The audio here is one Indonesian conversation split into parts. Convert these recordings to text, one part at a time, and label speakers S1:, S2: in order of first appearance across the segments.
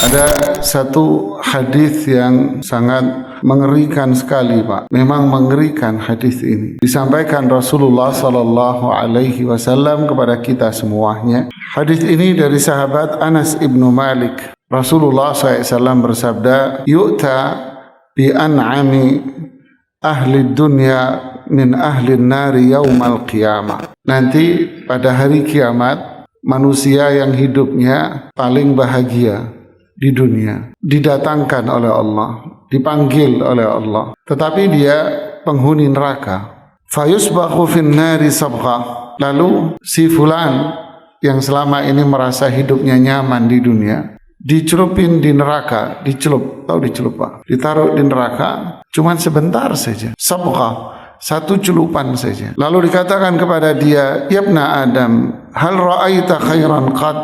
S1: Ada satu hadis yang sangat mengerikan sekali, Pak. Memang mengerikan hadis ini. Disampaikan Rasulullah sallallahu alaihi wasallam kepada kita semuanya. Hadis ini dari sahabat Anas ibnu Malik. Rasulullah SAW bersabda, "Yu'ta bi an'ami ahli dunya min ahli nari yaumal qiyamah." Nanti pada hari kiamat, manusia yang hidupnya paling bahagia di dunia didatangkan oleh Allah, dipanggil oleh Allah, tetapi dia penghuni neraka. Fayusbaqu fin nari sabqa. Lalu si fulan yang selama ini merasa hidupnya nyaman di dunia dicelupin di neraka, tahu dicelup Pak? Ditaruh di neraka cuman sebentar saja. Sabqa, satu celupan saja. Lalu dikatakan kepada dia, "Yabna Adam, hal ra'aita khairan qad?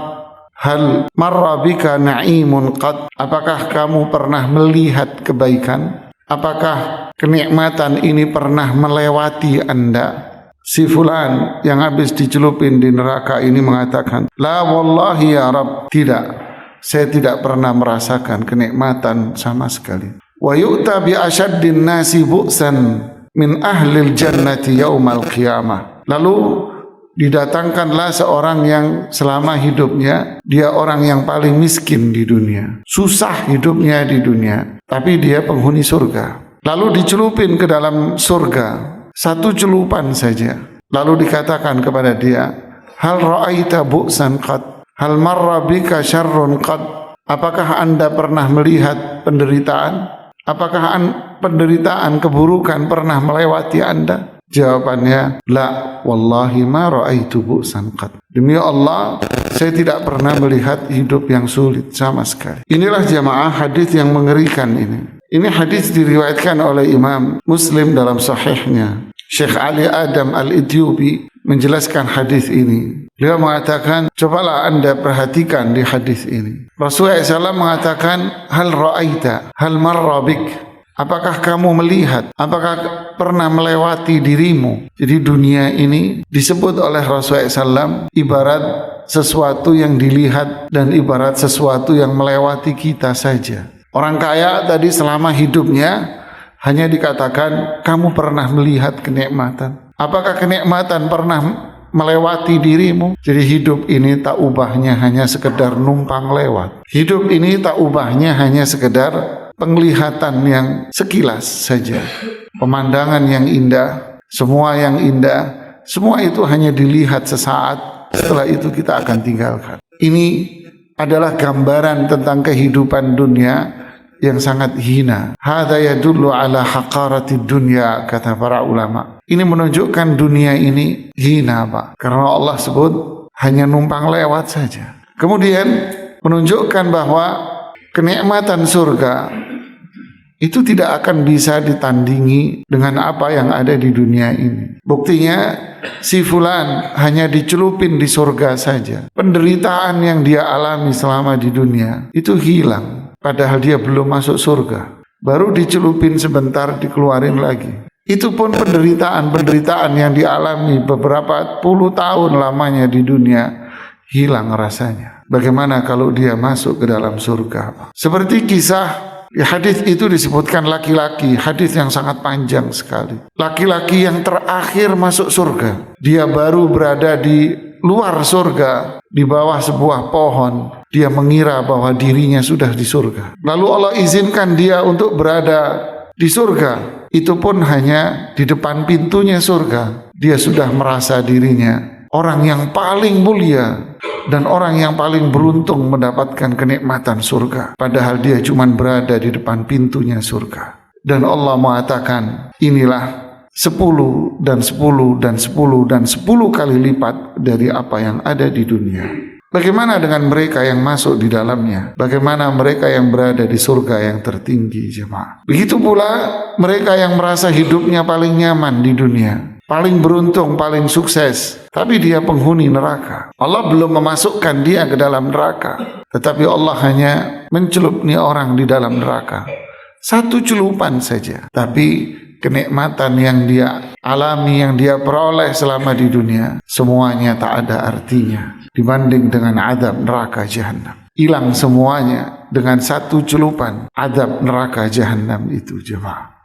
S1: Hal marra bika na'imun qad?" Apakah kamu pernah melihat kebaikan? Apakah kenikmatan ini pernah melewati Anda? Si fulan yang habis dicelupin di neraka ini mengatakan, "La wallahi ya Rabb, tidak. Saya tidak pernah merasakan kenikmatan sama sekali." Wa yu'ta bi asyaddin nasi bu'san min ahlil jannati yaumal qiyamah. Lalu didatangkanlah seorang yang selama hidupnya dia orang yang paling miskin di dunia, susah hidupnya di dunia, tapi dia penghuni surga. Lalu dicelupin ke dalam surga, satu celupan saja. Lalu dikatakan kepada dia, "Hal ra'aita bu'san qad? Hal marra bika syarrun qad?" Apakah Anda pernah melihat penderitaan? Apakah penderitaan, keburukan pernah melewati Anda? Jawabannya, "La wallahi ma ra'aitu bu'san qad." Demi Allah, saya tidak pernah melihat hidup yang sulit sama sekali. Inilah jamaah hadis yang mengerikan ini. Ini hadis diriwayatkan oleh Imam Muslim dalam sahihnya. Syekh Ali Adam Al-Ethiopi menjelaskan hadis ini. Beliau mengatakan, cobalah Anda perhatikan di hadis ini. Rasulullah SAW mengatakan, "Hal ra'aita, hal marra bik?" Apakah kamu melihat? Apakah pernah melewati dirimu? Jadi dunia ini disebut oleh Rasulullah SAW ibarat sesuatu yang dilihat dan ibarat sesuatu yang melewati kita saja. Orang kaya tadi selama hidupnya hanya dikatakan, kamu pernah melihat kenikmatan. Apakah kenikmatan pernah melewati dirimu? Jadi hidup ini tak ubahnya hanya sekedar numpang lewat. Hidup ini tak ubahnya hanya sekedar penglihatan yang sekilas saja. Pemandangan yang indah, semua yang indah, semua itu hanya dilihat sesaat, setelah itu kita akan tinggalkan. Ini adalah gambaran tentang kehidupan dunia yang sangat hina. Hadza yadullu ala haqaratid dunya, kata para ulama. Ini menunjukkan dunia ini hina, Pak. Karena Allah sebut hanya numpang lewat saja. Kemudian menunjukkan bahwa kenikmatan surga itu tidak akan bisa ditandingi dengan apa yang ada di dunia ini. Buktinya si fulan hanya dicelupin di surga saja. Penderitaan yang dia alami selama di dunia itu hilang. Padahal dia belum masuk surga. Baru dicelupin sebentar dikeluarin lagi. Itu pun penderitaan yang dialami beberapa puluh tahun lamanya di dunia hilang rasanya. Bagaimana kalau dia masuk ke dalam surga? Seperti kisah di hadis itu disebutkan laki-laki, hadis yang sangat panjang sekali. Laki-laki yang terakhir masuk surga. Dia baru berada di luar surga, di bawah sebuah pohon. Dia mengira bahwa dirinya sudah di surga. Lalu Allah izinkan dia untuk berada di surga. Itu pun hanya di depan pintunya surga. Dia sudah merasa dirinya orang yang paling mulia dan orang yang paling beruntung mendapatkan kenikmatan surga. Padahal dia cuma berada di depan pintunya surga. Dan Allah mengatakan, inilah 10 dan 10 dan 10 dan 10 kali lipat dari apa yang ada di dunia. Bagaimana dengan mereka yang masuk di dalamnya? Bagaimana mereka yang berada di surga yang tertinggi, jemaah? Begitu pula mereka yang merasa hidupnya paling nyaman di dunia, paling beruntung, paling sukses, tapi dia penghuni neraka. Allah belum memasukkan dia ke dalam neraka, tetapi Allah hanya mencelup nih orang di dalam neraka. Satu celupan saja, tapi kenikmatan yang dia alami, yang dia peroleh selama di dunia, semuanya tak ada artinya dibanding dengan azab neraka jahanam. Hilang semuanya. dengan satu celupan azab neraka jahanam itu jemaah.